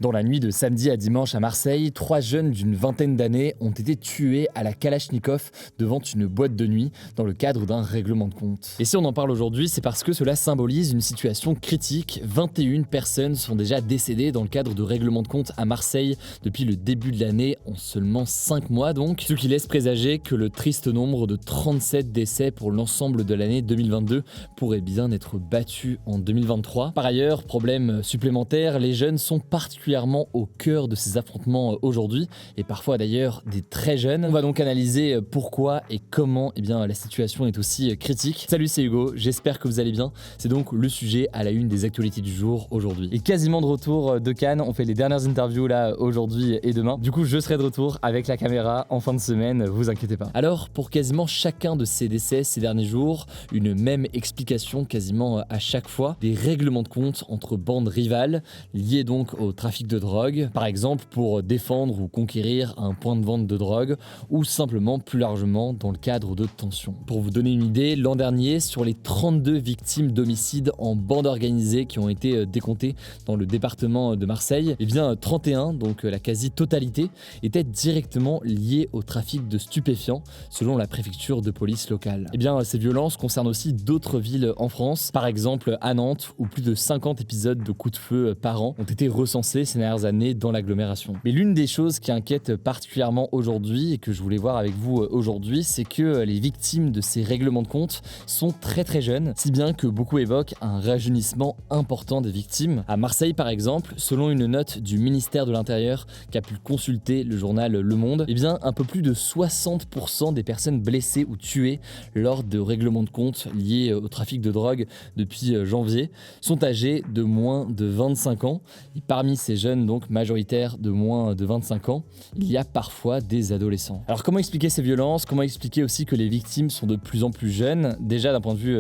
Dans la nuit de samedi à dimanche à Marseille, 3 jeunes d'une vingtaine d'années ont été tués à la Kalachnikov devant une boîte de nuit dans le cadre d'un règlement de compte. Et si on en parle aujourd'hui, c'est parce que cela symbolise une situation critique. 21 personnes sont déjà décédées dans le cadre de règlement de compte à Marseille depuis le début de l'année, en seulement 5 mois donc, ce qui laisse présager que le triste nombre de 37 décès pour l'ensemble de l'année 2022 pourrait bien être battu en 2023. Par ailleurs, problème supplémentaire, les jeunes sont particulièrement au cœur de ces affrontements aujourd'hui, et parfois d'ailleurs des très jeunes. On va donc analyser pourquoi et comment la situation est aussi critique. Salut, c'est Hugo, j'espère que vous allez bien. C'est donc le sujet à la une des actualités du jour aujourd'hui. Et quasiment de retour de Cannes, on fait les dernières interviews là aujourd'hui et demain. Du coup, je serai de retour avec la caméra en fin de semaine, vous inquiétez pas. Alors, pour quasiment chacun de ces décès ces derniers jours, une même explication quasiment à chaque fois, des règlements de compte entre bandes rivales liés donc au trafic de drogue, par exemple pour défendre ou conquérir un point de vente de drogue, ou simplement plus largement dans le cadre de tensions. Pour vous donner une idée, l'an dernier, sur les 32 victimes d'homicides en bande organisée qui ont été décomptées dans le département de Marseille, 31, donc la quasi-totalité, étaient directement liées au trafic de stupéfiants, selon la préfecture de police locale. Ces violences concernent aussi d'autres villes en France, par exemple à Nantes, où plus de 50 épisodes de coups de feu par an ont été recensés ces dernières années dans l'agglomération. Mais l'une des choses qui inquiète particulièrement aujourd'hui et que je voulais voir avec vous aujourd'hui, c'est que les victimes de ces règlements de compte sont très jeunes, si bien que beaucoup évoquent un rajeunissement important des victimes. À Marseille par exemple, selon une note du ministère de l'Intérieur qu'a pu consulter le journal Le Monde, un peu plus de 60% des personnes blessées ou tuées lors de règlements de compte liés au trafic de drogue depuis janvier sont âgées de moins de 25 ans. Et parmi ces jeunes, donc majoritaires de moins de 25 ans, il y a parfois des adolescents. Alors comment expliquer ces violences? Comment expliquer aussi que les victimes sont de plus en plus jeunes? Déjà d'un point de vue,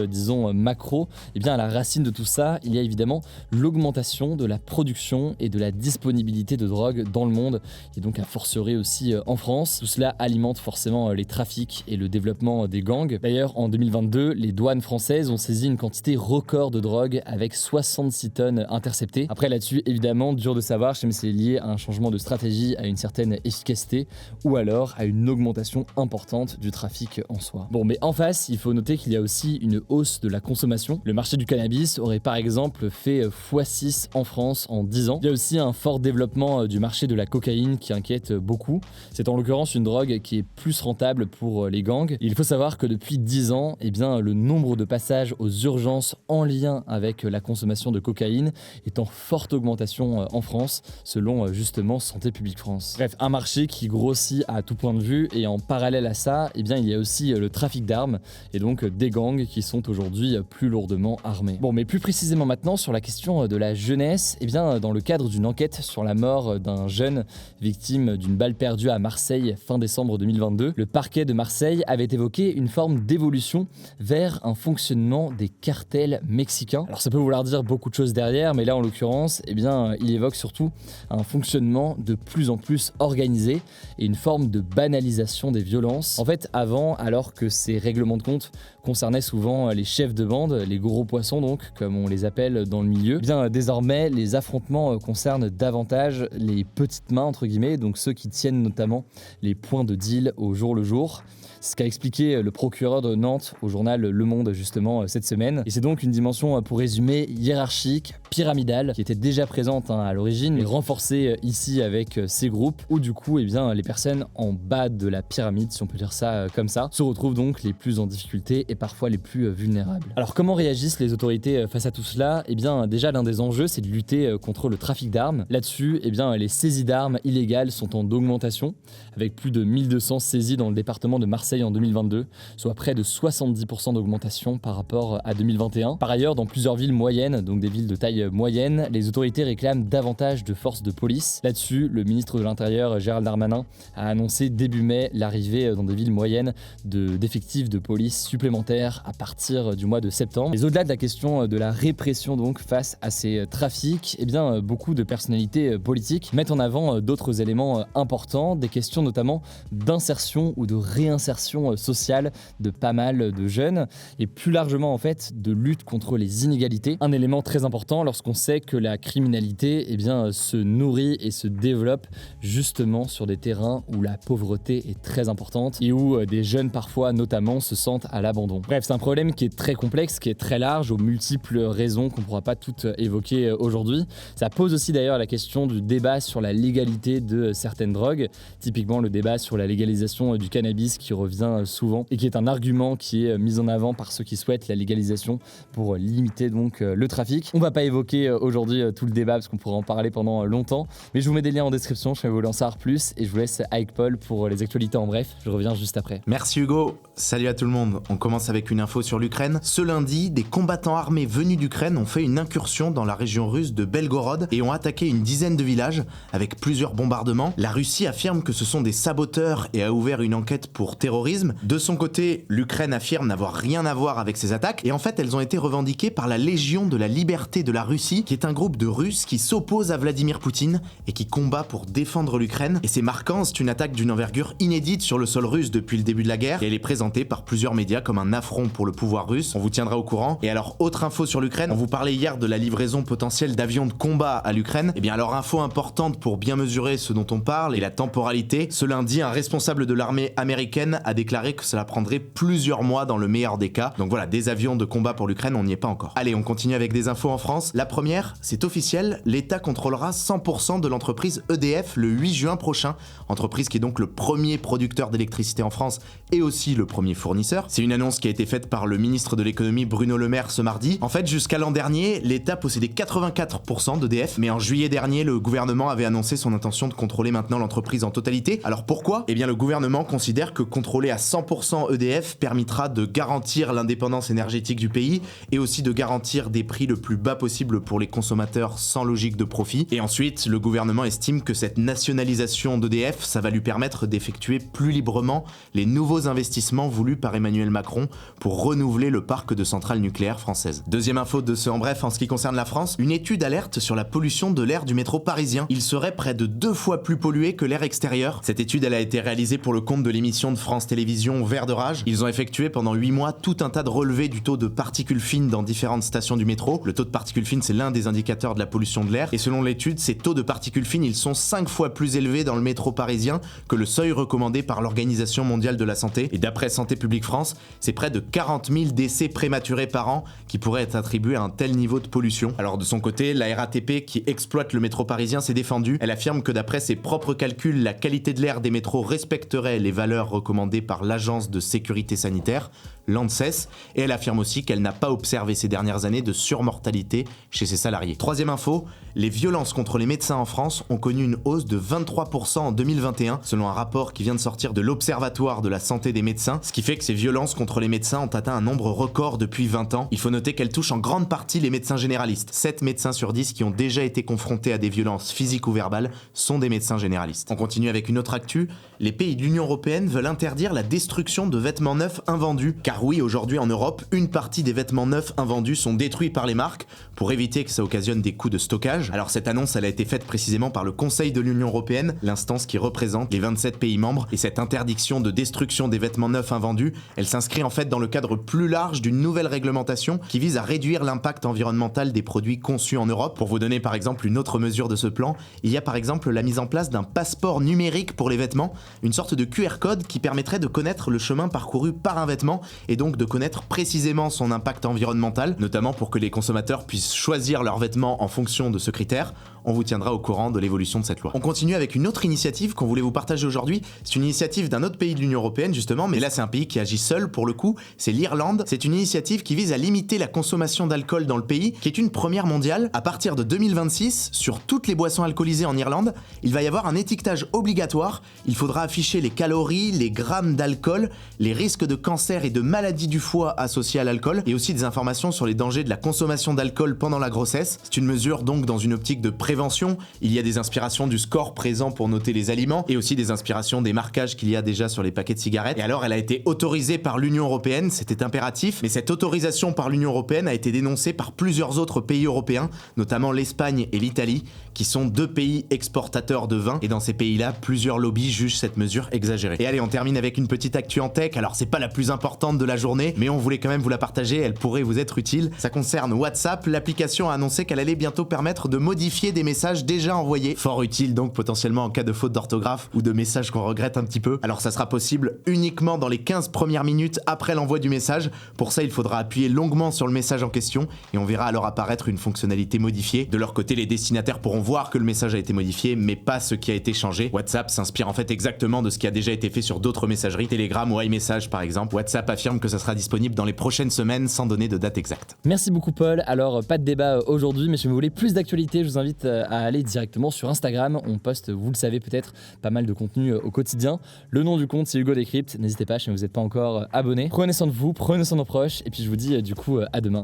macro, à la racine de tout ça, il y a évidemment l'augmentation de la production et de la disponibilité de drogue dans le monde, et donc a fortiori aussi en France. Tout cela alimente forcément les trafics et le développement des gangs. D'ailleurs, en 2022, les douanes françaises ont saisi une quantité record de drogue avec 66 tonnes interceptées. Après là-dessus, évidemment, dur de savoir si c'est lié à un changement de stratégie, à une certaine efficacité, ou alors à une augmentation importante du trafic en soi. Bon, mais en face, il faut noter qu'il y a aussi une hausse de la consommation. Le marché du cannabis aurait par exemple fait x6 en France en 10 ans. Il y a aussi un fort développement du marché de la cocaïne qui inquiète beaucoup. C'est en l'occurrence une drogue qui est plus rentable pour les gangs. Il faut savoir que depuis 10 ans, le nombre de passages aux urgences en lien avec la consommation de cocaïne est en forte augmentation en France, selon justement Santé publique France. Bref, un marché qui grossit à tout point de vue, et en parallèle à ça, il y a aussi le trafic d'armes, et donc des gangs qui sont aujourd'hui plus lourdement armés. Bon, mais plus précisément maintenant sur la question de la jeunesse, dans le cadre d'une enquête sur la mort d'un jeune victime d'une balle perdue à Marseille fin décembre 2022, le parquet de Marseille avait évoqué une forme d'évolution vers un fonctionnement des cartels mexicains. Alors ça peut vouloir dire beaucoup de choses derrière, mais là en l'occurrence, il évoque surtout un fonctionnement de plus en plus organisé et une forme de banalisation des violences. En fait, avant, alors que ces règlements de compte concernaient souvent les chefs de bande, les gros poissons donc, comme on les appelle dans le milieu, désormais les affrontements concernent davantage les petites mains entre guillemets, donc ceux qui tiennent notamment les points de deal au jour le jour. C'est ce qu'a expliqué le procureur de Nantes au journal Le Monde justement cette semaine. Et c'est donc une dimension, pour résumer, hiérarchique, pyramidale, qui était déjà présente à l'origine, mais renforcée ici avec ces groupes, où du coup, les personnes en bas de la pyramide, si on peut dire ça comme ça, se retrouvent donc les plus en difficulté et parfois les plus vulnérables. Alors comment réagissent les autorités face à tout cela? Déjà l'un des enjeux, c'est de lutter contre le trafic d'armes. Là-dessus, les saisies d'armes illégales sont en augmentation, avec plus de 1200 saisies dans le département de Marseille en 2022, soit près de 70% d'augmentation par rapport à 2021. Par ailleurs, dans plusieurs villes moyennes, donc des villes de taille moyenne, les autorités réclament davantage de forces de police. Là-dessus, le ministre de l'Intérieur, Gérald Darmanin, a annoncé début mai l'arrivée dans des villes moyennes d'effectifs de police supplémentaires alimentaire à partir du mois de septembre. Mais au-delà de la question de la répression donc face à ces trafics, eh bien beaucoup de personnalités politiques mettent en avant d'autres éléments importants, des questions notamment d'insertion ou de réinsertion sociale de pas mal de jeunes et plus largement en fait de lutte contre les inégalités. Un élément très important lorsqu'on sait que la criminalité eh bien, se nourrit et se développe justement sur des terrains où la pauvreté est très importante et où des jeunes parfois notamment se sentent à l'abandon. Bref, c'est un problème qui est très complexe, qui est très large, aux multiples raisons qu'on ne pourra pas toutes évoquer aujourd'hui. Ça pose aussi d'ailleurs la question du débat sur la légalité de certaines drogues, typiquement le débat sur la légalisation du cannabis qui revient souvent et qui est un argument qui est mis en avant par ceux qui souhaitent la légalisation pour limiter donc le trafic. On va pas évoquer aujourd'hui tout le débat parce qu'on pourrait en parler pendant longtemps, mais je vous mets des liens en description, je vais vous en savoir plus et je vous laisse avec Paul pour les actualités en bref. Je reviens juste après. Merci Hugo, salut à tout le monde. On commence avec une info sur l'Ukraine. Ce lundi, des combattants armés venus d'Ukraine ont fait une incursion dans la région russe de Belgorod et ont attaqué une dizaine de villages avec plusieurs bombardements. La Russie affirme que ce sont des saboteurs et a ouvert une enquête pour terrorisme. De son côté, l'Ukraine affirme n'avoir rien à voir avec ces attaques et en fait elles ont été revendiquées par la Légion de la Liberté de la Russie, qui est un groupe de Russes qui s'oppose à Vladimir Poutine et qui combat pour défendre l'Ukraine. Et c'est marquant, c'est une attaque d'une envergure inédite sur le sol russe depuis le début de la guerre et elle est présentée par plusieurs médias comme un affront pour le pouvoir russe. On vous tiendra au courant. Et alors, autre info sur l'Ukraine, on vous parlait hier de la livraison potentielle d'avions de combat à l'Ukraine. Et bien alors, info importante pour bien mesurer ce dont on parle et la temporalité. Ce lundi, un responsable de l'armée américaine a déclaré que cela prendrait plusieurs mois dans le meilleur des cas. Donc voilà, des avions de combat pour l'Ukraine, on n'y est pas encore. Allez, on continue avec des infos en France. La première, c'est officiel, l'État contrôlera 100% de l'entreprise EDF le 8 juin prochain. Entreprise qui est donc le premier producteur d'électricité en France et aussi le premier fournisseur. C'est une annonce qui a été faite par le ministre de l'économie Bruno Le Maire ce mardi. En fait, jusqu'à l'an dernier, l'État possédait 84% d'EDF, mais en juillet dernier, le gouvernement avait annoncé son intention de contrôler maintenant l'entreprise en totalité. Alors pourquoi ? Eh bien, le gouvernement considère que contrôler à 100% EDF permettra de garantir l'indépendance énergétique du pays et aussi de garantir des prix le plus bas possible pour les consommateurs sans logique de profit. Et ensuite, le gouvernement estime que cette nationalisation d'EDF, ça va lui permettre d'effectuer plus librement les nouveaux investissements voulus par Emmanuel Macron pour renouveler le parc de centrales nucléaires françaises. Deuxième info de ce en bref en ce qui concerne la France, une étude alerte sur la pollution de l'air du métro parisien. Il serait près de 2 fois plus pollué que l'air extérieur. Cette étude, elle a été réalisée pour le compte de l'émission de France Télévisions Vert de Rage. Ils ont effectué pendant 8 mois tout un tas de relevés du taux de particules fines dans différentes stations du métro. Le taux de particules fines, c'est l'un des indicateurs de la pollution de l'air. Et selon l'étude, ces taux de particules fines, ils sont 5 fois plus élevés dans le métro parisien que le seuil recommandé par l'Organisation mondiale de la santé. Et d'après Santé publique France, c'est près de 40 000 décès prématurés par an qui pourraient être attribués à un tel niveau de pollution. Alors de son côté, la RATP qui exploite le métro parisien s'est défendue. Elle affirme que d'après ses propres calculs, la qualité de l'air des métros respecterait les valeurs recommandées par l'Agence de sécurité sanitaire, l'ANSES, et elle affirme aussi qu'elle n'a pas observé ces dernières années de surmortalité chez ses salariés. Troisième info, les violences contre les médecins en France ont connu une hausse de 23% en 2021, selon un rapport qui vient de sortir de l'Observatoire de la santé des médecins, ce qui fait que ces violences contre les médecins ont atteint un nombre record depuis 20 ans. Il faut noter qu'elles touchent en grande partie les médecins généralistes. 7 médecins sur 10 qui ont déjà été confrontés à des violences physiques ou verbales sont des médecins généralistes. On continue avec une autre actu, les pays de l'Union européenne veulent interdire la destruction de vêtements neufs invendus, car oui, aujourd'hui en Europe, une partie des vêtements neufs invendus sont détruits par les marques pour éviter que ça occasionne des coûts de stockage. Alors cette annonce, elle a été faite précisément par le Conseil de l'Union européenne, l'instance qui représente les 27 pays membres, et cette interdiction de destruction des vêtements neufs invendus, elle s'inscrit en fait dans le cadre plus large d'une nouvelle réglementation qui vise à réduire l'impact environnemental des produits conçus en Europe. Pour vous donner par exemple une autre mesure de ce plan, il y a par exemple la mise en place d'un passeport numérique pour les vêtements, une sorte de QR code qui permettrait de connaître le chemin parcouru par un vêtement et donc de connaître précisément son impact environnemental, notamment pour que les consommateurs puissent choisir leurs vêtements en fonction de ce critère. On vous tiendra au courant de l'évolution de cette loi. On continue avec une autre initiative qu'on voulait vous partager aujourd'hui. C'est une initiative d'un autre pays de l'Union européenne justement, mais là c'est un pays qui agit seul pour le coup, c'est l'Irlande. C'est une initiative qui vise à limiter la consommation d'alcool dans le pays, qui est une première mondiale. À partir de 2026, sur toutes les boissons alcoolisées en Irlande, il va y avoir un étiquetage obligatoire. Il faudra afficher les calories, les grammes d'alcool, les risques de cancer et de maladies du foie associés à l'alcool, et aussi des informations sur les dangers de la consommation d'alcool pendant la grossesse. C'est une mesure donc dans une optique de prévention prévention, il y a des inspirations du score présent pour noter les aliments et aussi des inspirations des marquages qu'il y a déjà sur les paquets de cigarettes. Et alors elle a été autorisée par l'Union européenne, c'était impératif, mais cette autorisation par l'Union européenne a été dénoncée par plusieurs autres pays européens, notamment l'Espagne et l'Italie, qui sont 2 pays exportateurs de vin, et dans ces pays-là, plusieurs lobbies jugent cette mesure exagérée. Et allez, on termine avec une petite actu en tech. Alors c'est pas la plus importante de la journée, mais on voulait quand même vous la partager, elle pourrait vous être utile. Ça concerne WhatsApp, l'application a annoncé qu'elle allait bientôt permettre de modifier des messages déjà envoyés. Fort utile donc potentiellement en cas de faute d'orthographe ou de messages qu'on regrette un petit peu. Alors ça sera possible uniquement dans les 15 premières minutes après l'envoi du message. Pour ça, il faudra appuyer longuement sur le message en question et on verra alors apparaître une fonctionnalité modifiée. De leur côté, les destinataires pourront voir que le message a été modifié, mais pas ce qui a été changé. WhatsApp s'inspire en fait exactement de ce qui a déjà été fait sur d'autres messageries, Telegram ou iMessage par exemple. WhatsApp affirme que ça sera disponible dans les prochaines semaines sans donner de date exacte. Merci beaucoup Paul. Alors pas de débat aujourd'hui, mais si vous voulez plus d'actualité, je vous invite à aller directement sur Instagram. On poste, vous le savez peut-être, pas mal de contenu au quotidien. Le nom du compte c'est Hugo Décrypte. N'hésitez pas si vous n'êtes pas encore abonné. Prenez soin de vous, prenez soin de vos proches, et puis je vous dis du coup à demain.